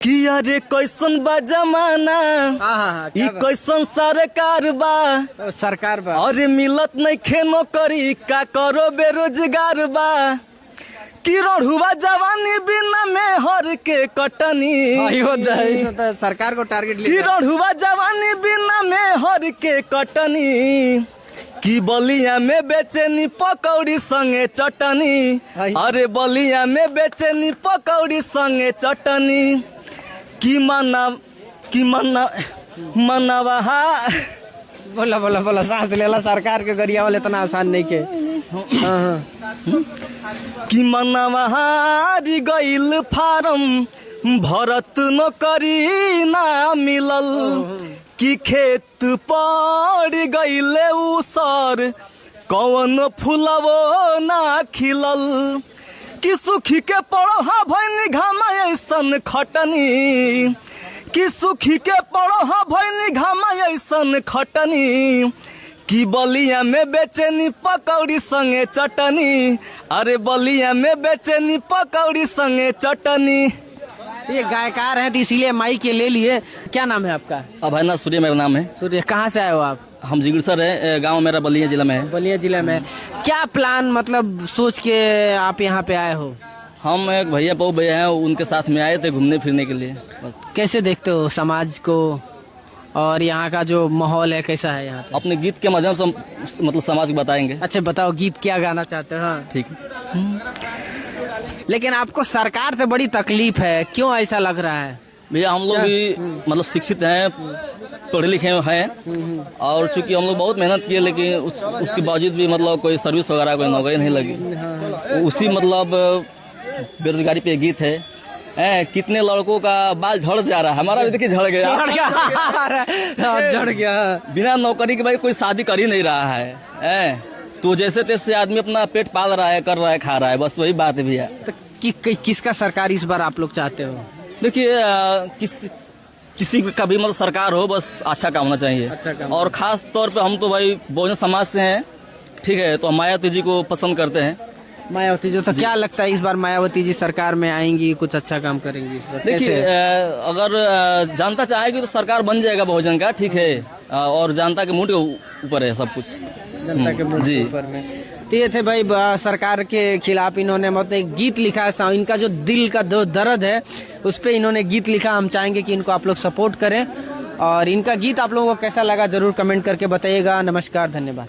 कि अरे कैसन बा जमाना ई कैसन सरकार बा सरकार बा अरे मिलत नहीं खेनो करी का करो बेरोजगार बा कि रढ़ुआ जवानी बिना में हर के कटनी सरकार को टारगेट कि रढ़ुआ जवानी बिना में हर के कटनी कि बलिया में बेचेनी पकौड़ी संगे चटनी अरे बलिया में बेचेनी पकौड़ी संगे चटनी कि मनावा बोला बोला बोला सांस लेला सरकार के गरिया वाले इतना आसान नहीं के कि मनवा हारी गइल फारम भरत नौकरी ना मिलल कि खेत पड़ गइले उसर कौन फुलवो ना खिलल कि सुखी के पड़ोहा भैनी घामा ऐसन खटनी कि सुखी के पड़ोहा भैनी घामा ऐसन खटनी कि बलिया में बेचेनी पकौड़ी संगे चटनी अरे बलिया में बेचेनी पकौड़ी संगे चटनी। ये गायकार हैं तो इसीलिए माइक के ले लिए। क्या नाम है आपका? अभयनाथ सूर्य मेरा नाम है। सूर्य, कहाँ से आए हो आप? हम जिगरसर है, गांव मेरा बलिया जिला में है। बलिया जिला में। क्या प्लान मतलब सोच के आप यहाँ पे आए हो? हम एक भैया पौ भैया हैं, उनके साथ में आए थे घूमने फिरने के लिए। बस। कैसे देखते हो समाज को और यहाँ का जो माहौल है कैसा है यहाँ पे? अपने गीत के माध्यम से मतलब समाज को बताएंगे। अच्छा बताओ, गीत क्या गाना चाहते हो? हाँ ठीक है। लेकिन आपको सरकार से बड़ी तकलीफ है, क्यों ऐसा लग रहा है? भैया हम लोग भी मतलब शिक्षित हैं, पढ़े लिखे हैं और चूंकि हम लोग बहुत मेहनत किए लेकिन उसके बावजूद भी मतलब कोई सर्विस वगैरह कोई नौकरी नहीं लगी। उसी मतलब बेरोजगारी पे गीत है। कितने लड़कों का बाल झड़ जा रहा है, हमारा भी देखिए झड़ गया झड़ गया बिना नौकरी के भाई कोई शादी कर ही नहीं रहा है। तो जैसे तैसे आदमी अपना पेट पाल रहा है, कर रहा है, खा रहा है, बस वही बात है भैया। तो किसका सरकार इस बार आप लोग चाहते हो? देखिए किसी का भी मतलब सरकार हो, बस अच्छा काम होना चाहिए। और खास तौर पे हम तो भाई बहुजन समाज से हैं, ठीक है, तो मायावती जी को पसंद करते हैं। मायावती जी, तो क्या लगता है इस बार मायावती जी सरकार में आएंगी, कुछ अच्छा काम करेंगी? देखिए अगर जनता चाहेगी तो सरकार बन जाएगा बहुजन का, ठीक है, और जनता के मूड के ऊपर है सब कुछ, जनता के मूड के ऊपर में। तो ये थे भाई सरकार के खिलाफ इन्होंने मतलब एक गीत लिखा है, इनका जो दिल का दर्द है उस पे इन्होंने गीत लिखा। हम चाहेंगे कि इनको आप लोग सपोर्ट करें और इनका गीत आप लोगों को कैसा लगा जरूर कमेंट करके बताइएगा। नमस्कार, धन्यवाद।